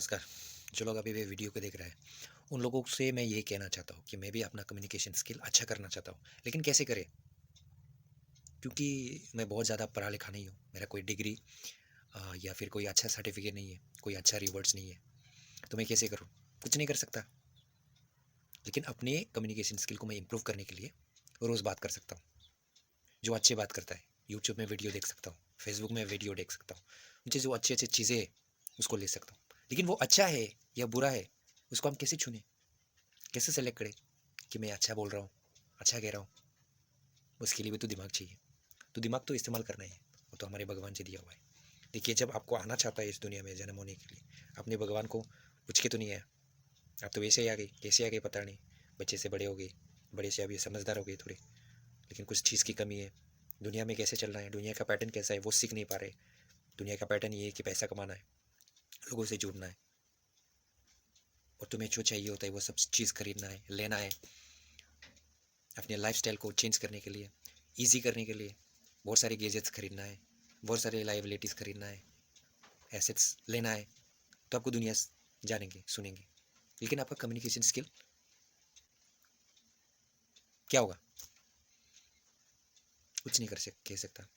नमस्कार। जो लोग अभी भी वीडियो को देख रहे हैं, उन लोगों से मैं ये कहना चाहता हूँ कि मैं भी अपना कम्युनिकेशन स्किल अच्छा करना चाहता हूँ। लेकिन कैसे करें? क्योंकि मैं बहुत ज़्यादा पढ़ा लिखा नहीं हूँ। मेरा कोई डिग्री या फिर कोई अच्छा सर्टिफिकेट नहीं है, कोई अच्छा रिवॉर्ड्स नहीं है। तो मैं कैसे करूँ? कुछ नहीं कर सकता। लेकिन अपने कम्युनिकेशन स्किल को मैं इम्प्रूव करने के लिए रोज़ बात कर सकता हूँ। जो अच्छी बात करता है, यूट्यूब में वीडियो देख सकता हूँ, फेसबुक में वीडियो देख सकता हूँ। मुझे जो अच्छी-अच्छी चीज़ें हैं, उसको ले सकता हूँ। लेकिन वो अच्छा है या बुरा है, उसको हम कैसे चुनें? कैसे सेलेक्ट करें कि मैं अच्छा बोल रहा हूँ, अच्छा कह रहा हूँ? उसके लिए भी तो दिमाग चाहिए। तो दिमाग तो इस्तेमाल करना ही है, वो तो हमारे भगवान से दिया हुआ है। देखिए, जब आपको आना चाहता है इस दुनिया में जन्म होने के लिए, अपने भगवान को पूछ के तो नहीं आया। आप तो वैसे ही आ गए, कैसे आ गए पता नहीं। बच्चे से बड़े हो गए, बड़े से अभी समझदार हो गए थोड़े। लेकिन कुछ चीज़ की कमी है। दुनिया में कैसे चल रहा है, दुनिया का पैटर्न कैसा है, वो सीख नहीं पा रहे। दुनिया का पैटर्न ये है कि पैसा कमाना है, लोगों से जुड़ना है, और तुम्हें जो चाहिए होता है वो सब चीज़ खरीदना है, लेना है। अपने लाइफस्टाइल को चेंज करने के लिए, ईजी करने के लिए बहुत सारे गैजेट्स खरीदना है, बहुत सारे लाइबिलिटीज़ खरीदना है, एसेट्स लेना है। तो आपको दुनिया जानेंगे, सुनेंगे। लेकिन आपका कम्युनिकेशन स्किल क्या होगा? कुछ नहीं कह सकता।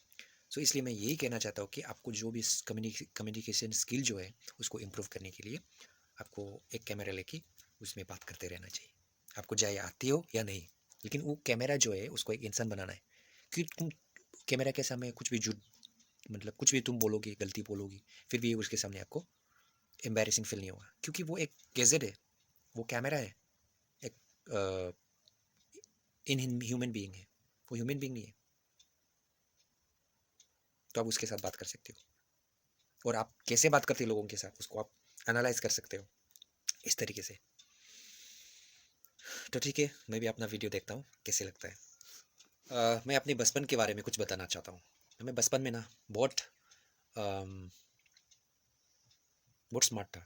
सो इसलिए मैं यही कहना चाहता हूँ कि आपको जो भी कम्युनिकेशन स्किल जो है, उसको इम्प्रूव करने के लिए आपको एक कैमरा लेके उसमें बात करते रहना चाहिए। आपको चाहे आती हो या नहीं, लेकिन वो कैमरा जो है उसको एक इंसान बनाना है। कि तुम कैमरा के सामने कुछ भी झूठ, मतलब कुछ भी तुम बोलोगे, गलती बोलोगी, फिर भी उसके सामने आपको एम्बैरेसिंग फील नहीं होगा, क्योंकि वो एक गैजेट है, वो कैमरा है, एक इन ह्यूमन बीइंग है, वो ह्यूमन बीइंग नहीं है। तो आप उसके साथ बात कर सकते हो, और आप कैसे बात करते हो लोगों के साथ, उसको आप एनालाइज कर सकते हो इस तरीके से। तो ठीक है, मैं भी अपना वीडियो देखता हूँ, कैसे लगता है। मैं अपने बचपन के बारे में कुछ बताना चाहता हूँ। मैं बचपन में ना बहुत अम, बहुत स्मार्ट था।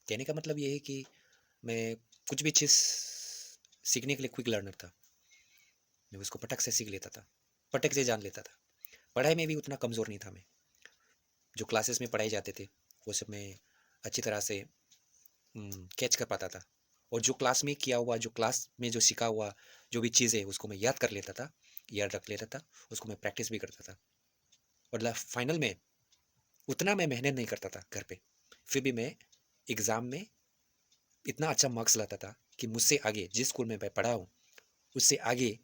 कहने का मतलब ये है कि मैं कुछ भी चीज़ सीखने के लिए क्विक लर्नर था। मैं उसको पटक से सीख लेता था, पटक से जान लेता था। पढ़ाई में भी उतना कमज़ोर नहीं था मैं। जो क्लासेस में पढ़ाए जाते थे, वो सब मैं अच्छी तरह से कैच कर पाता था। और जो क्लास में किया हुआ, जो क्लास में जो सीखा हुआ, जो भी चीज़ है उसको मैं याद कर लेता था, याद रख लेता था। उसको मैं प्रैक्टिस भी करता था। और फाइनल में उतना मैं मेहनत नहीं करता था घर पे, फिर भी मैं एग्ज़ाम में इतना अच्छा मार्क्स लाता था कि मुझसे आगे जिस स्कूल में मैं पढ़ा हूँ, उससे आगे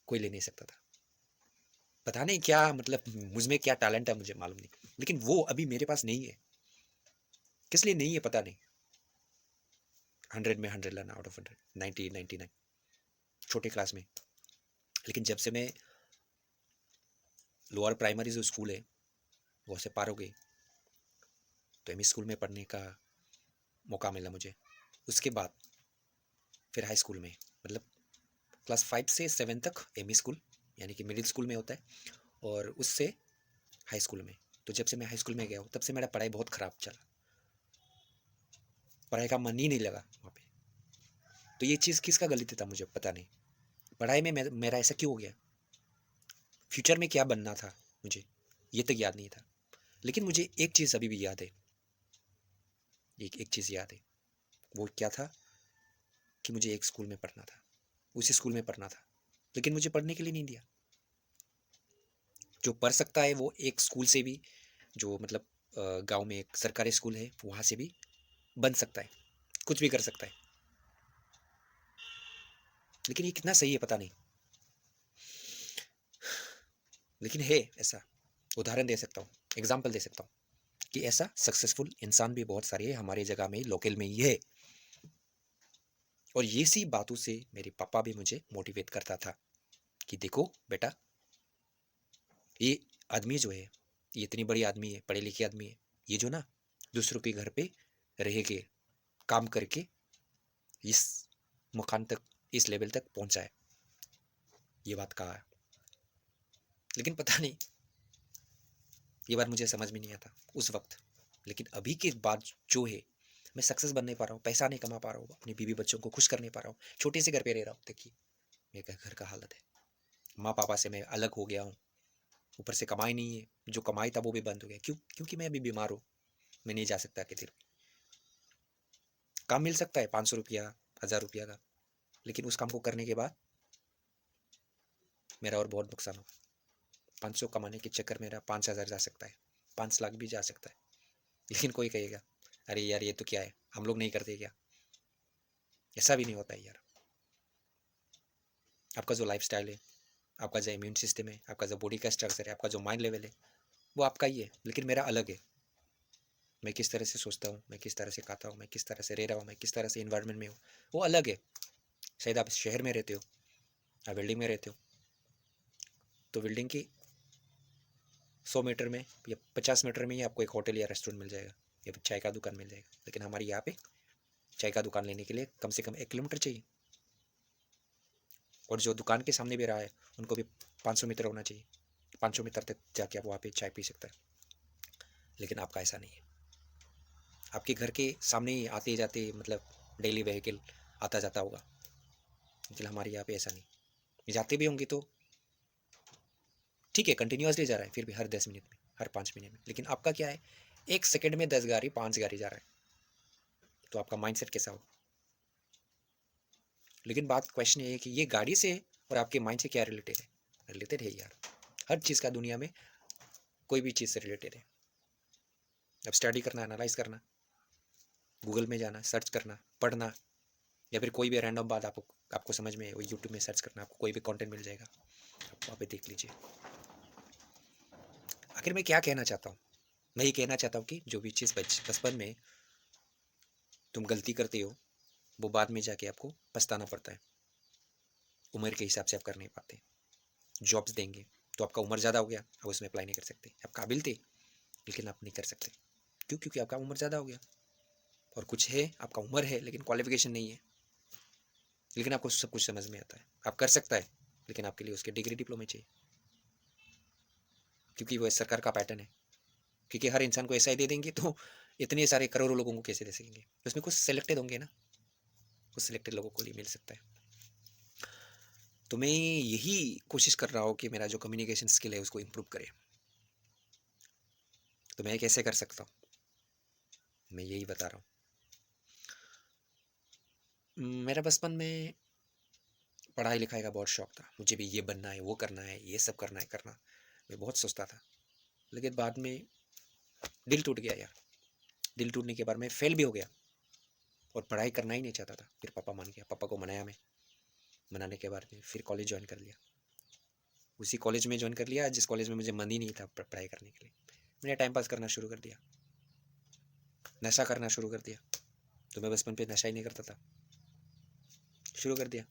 कोई ले नहीं सकता था। पता नहीं क्या, मतलब मुझ में क्या टैलेंट है, मुझे मालूम नहीं, लेकिन वो अभी मेरे पास नहीं है। किस लिए नहीं है पता नहीं। 100 में 100 लाना, आउट ऑफ 100 90 99, छोटे क्लास में। लेकिन जब से मैं लोअर प्राइमरी जो स्कूल है वो से पार हो गई, तो एम स्कूल में पढ़ने का मौका मिला मुझे। उसके बाद फिर हाई स्कूल में, मतलब क्लास 5 से 7 तक एम स्कूल, यानी कि मिडिल स्कूल में होता है, और उससे हाई स्कूल में। तो जब से मैं हाई स्कूल में गया हूँ, तब से मेरा पढ़ाई बहुत ख़राब चला। पढ़ाई का मन ही नहीं लगा वहाँ पे। तो ये चीज़ किसका गलती था मुझे पता नहीं। पढ़ाई में मेरा ऐसा क्यों हो गया? फ्यूचर में क्या बनना था मुझे, ये तक याद नहीं था। लेकिन मुझे एक चीज़ अभी भी याद है, एक चीज़ याद है। वो क्या था कि मुझे एक स्कूल में पढ़ना था, उसी स्कूल में पढ़ना था, लेकिन मुझे पढ़ने के लिए नहीं दिया। जो पढ़ सकता है वो एक स्कूल से भी, जो मतलब गांव में एक सरकारी स्कूल है, वहाँ से भी बन सकता है, कुछ भी कर सकता है। लेकिन ये कितना सही है पता नहीं, लेकिन है ऐसा। उदाहरण दे सकता हूँ, एग्जाम्पल दे सकता हूँ कि ऐसा सक्सेसफुल इंसान भी बहुत सारे हैं हमारे जगह में, लोकल में ही है। और ये सी बातों से मेरे पापा भी मुझे मोटिवेट करता था कि देखो बेटा, ये आदमी जो है, ये इतनी बड़ी आदमी है, पढ़े लिखे आदमी है, ये जो ना दूसरों के घर पे रह के काम करके इस मुकाम तक, इस लेवल तक पहुंचा है। ये बात कहा है। लेकिन पता नहीं, ये बात मुझे समझ में नहीं आता उस वक्त। लेकिन अभी के बाद जो है, मैं सक्सेस बन नहीं पा रहा हूँ, पैसा नहीं कमा पा रहा हूँ, अपनी बीवी बच्चों को खुश कर नहीं पा रहा हूँ, छोटे से घर पे रह रहा हूँ। देखिए मेरे घर का हालत है, माँ पापा से मैं अलग हो गया हूँ, ऊपर से कमाई नहीं है, जो कमाई था वो भी बंद हो गया। क्यों? क्योंकि मैं अभी बीमार हूँ, मैं नहीं जा सकता किधर भी। काम मिल सकता है 500 रुपया, 1000 रुपया का, लेकिन उस काम को करने के बाद मेरा और बहुत नुकसान होगा। 500 कमाने के चक्कर मेरा 5000 जा सकता है, 5 लाख भी जा सकता है। लेकिन कोई कहेगा अरे यार ये तो क्या है, हम लोग नहीं करते क्या? ऐसा भी नहीं होता है यार। आपका जो लाइफस्टाइल है, आपका जो इम्यून सिस्टम है, आपका जो बॉडी का स्ट्रक्चर है, आपका जो माइंड लेवल है, वो आपका ही है, लेकिन मेरा अलग है। मैं किस तरह से सोचता हूँ, मैं किस तरह से खाता हूँ, मैं किस तरह से रह रहा हूँ, मैं किस तरह से इन्वायरमेंट में हूँ, वो अलग है। शायद आप शहर में रहते हो, आप बिल्डिंग में रहते हो, तो बिल्डिंग की 100 मीटर में या 50 मीटर में ही आपको एक होटल या रेस्टोरेंट मिल जाएगा या फिर चाय का दुकान मिल जाएगा। लेकिन हमारे यहाँ पे चाय का दुकान लेने के लिए कम से कम 1 किलोमीटर चाहिए, और जो दुकान के सामने भी रहा है उनको भी 500 मीटर होना चाहिए। 500 मीटर तक जाके आप वहाँ पे चाय पी सकता है। लेकिन आपका ऐसा नहीं है। आपके घर के सामने ही आते जाते मतलब डेली व्हीकल आता जाता होगा, लेकिन हमारे यहाँ पे ऐसा नहीं। जाते भी होंगे तो ठीक है, कंटिन्यूसली जा रहा है, फिर भी हर 10 मिनट में, हर 5 मिनट में। लेकिन आपका क्या है, 1 सेकंड में 10 गाड़ी 5 गाड़ी जा रहा है, तो आपका माइंडसेट कैसा हो? लेकिन बात क्वेश्चन ये है कि ये गाड़ी से और आपके माइंड से क्या रिलेटेड है? रिलेटेड है यार, हर चीज़ का दुनिया में कोई भी चीज़ से रिलेटेड है। अब स्टडी करना, एनालाइज करना, गूगल में जाना, सर्च करना, पढ़ना, या फिर कोई भी रैंडम बात आपको समझ में वो यूट्यूब में सर्च करना, आपको कोई भी कंटेंट मिल जाएगा, आप वहाँ पे देख लीजिए। आखिर मैं क्या कहना चाहता हूँ? मैं ये कहना चाहता हूँ कि जो भी चीज़ बचपन में तुम गलती करते हो, वो बाद में जाके आपको पछताना पड़ता है। उम्र के हिसाब से आप कर नहीं पाते। जॉब्स देंगे तो आपका उम्र ज़्यादा हो गया, आप उसमें अप्लाई नहीं कर सकते। आप काबिल थे लेकिन आप नहीं कर सकते। क्यों? क्योंकि आपका उम्र ज़्यादा हो गया। और कुछ है, आपका उम्र है लेकिन क्वालिफिकेशन नहीं है, लेकिन आपको सब कुछ समझ में आता है, आप कर सकता है, लेकिन आपके लिए उसके डिग्री डिप्लोमे चाहिए। क्योंकि वो सरकार का पैटर्न है, क्योंकि हर इंसान को ऐसा ही दे देंगे तो इतने सारे करोड़ों लोगों को कैसे दे सकेंगे? उसमें कुछ सिलेक्टेड होंगे ना, कुछ सिलेक्टेड लोगों को लिए मिल सकता है। तो मैं यही कोशिश कर रहा हूँ कि मेरा जो कम्युनिकेशन स्किल है उसको इम्प्रूव करे। तो मैं कैसे कर सकता हूँ, मैं यही बता रहा हूँ। मेरा बचपन में पढ़ाई लिखाई का बहुत शौक था, मुझे भी ये बनना है, वो करना है, ये सब करना है, करना मैं बहुत सोचता था। लेकिन बाद में दिल टूट गया यार। दिल टूटने के बाद मैं फेल भी हो गया और पढ़ाई करना ही नहीं चाहता था। फिर पापा मान गया, पापा को मनाया मैं। मनाने के बाद में फिर कॉलेज ज्वाइन कर लिया। उसी कॉलेज में ज्वाइन कर लिया जिस कॉलेज में मुझे मन ही नहीं था पढ़ाई करने के लिए। मैंने टाइम पास करना शुरू कर दिया, नशा करना शुरू कर दिया। तो मैं बचपन पे नशा ही नहीं करता था, शुरू कर दिया।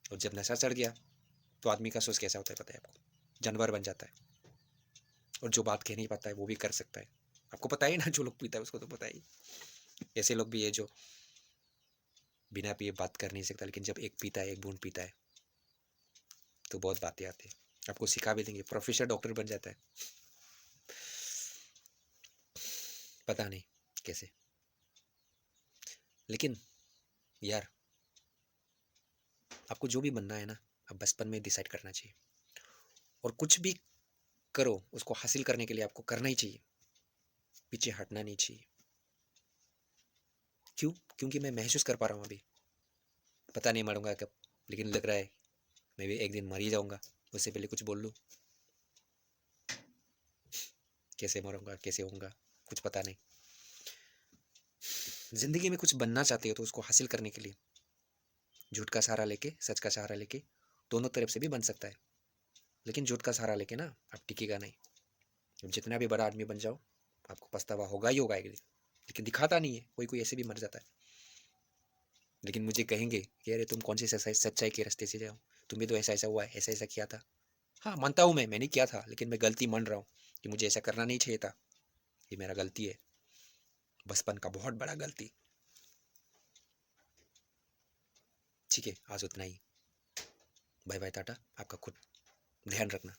और जब नशा चढ़ गया तो आदमी का सोच कैसा होता है पता है आपको? जानवर बन जाता है। और जो बात कह नहीं पाता है वो भी कर सकता है। आपको पता ही ना, जो लोग पीता है उसको तो पता ही। ऐसे लोग भी है जो बिना पिए बात कर नहीं सकता, लेकिन जब एक पीता है, एक बूंद पीता है, तो बहुत बातें आती है। आपको सिखा भी देंगे, प्रोफेसर डॉक्टर बन जाता है, पता नहीं कैसे। लेकिन यार, आपको जो भी बनना है ना, आप बचपन में डिसाइड करना चाहिए। और कुछ भी करो, उसको हासिल करने के लिए आपको करना ही चाहिए, पीछे हटना नहीं चाहिए। क्यों? क्योंकि मैं महसूस कर पा रहा हूँ अभी। पता नहीं मरूंगा कब, लेकिन लग रहा है मैं भी एक दिन मर ही जाऊंगा। उससे पहले कुछ बोल लूँ? कैसे मरूंगा, कैसे होऊंगा, कुछ पता नहीं। जिंदगी में कुछ बनना चाहते हो तो उसको हासिल करने के लिए झूठ का सहारा लेके, सच का सहारा लेके, दोनों तरफ से भी बन सकता है। लेकिन झूठ का सहारा लेके ना, आप टिकेगा नहीं। जितना भी बड़ा आदमी बन जाओ, आपको पछतावा होगा ही होगा एक दिन। लेकिन दिखाता नहीं है, कोई कोई ऐसे भी मर जाता है। लेकिन मुझे कहेंगे कि अरे तुम कौन सी सच्चाई के रास्ते से जाओ, तुम्हें तो ऐसा ऐसा हुआ है, ऐसा ऐसा किया था। हाँ मानता हूँ, मैंने किया था, लेकिन मैं गलती मान रहा हूँ कि मुझे ऐसा करना नहीं चाहिए था। ये मेरा गलती है, बचपन का बहुत बड़ा गलती। ठीक है, आज उतना ही। Bye bye, Tata. आपका खुद ध्यान रखना।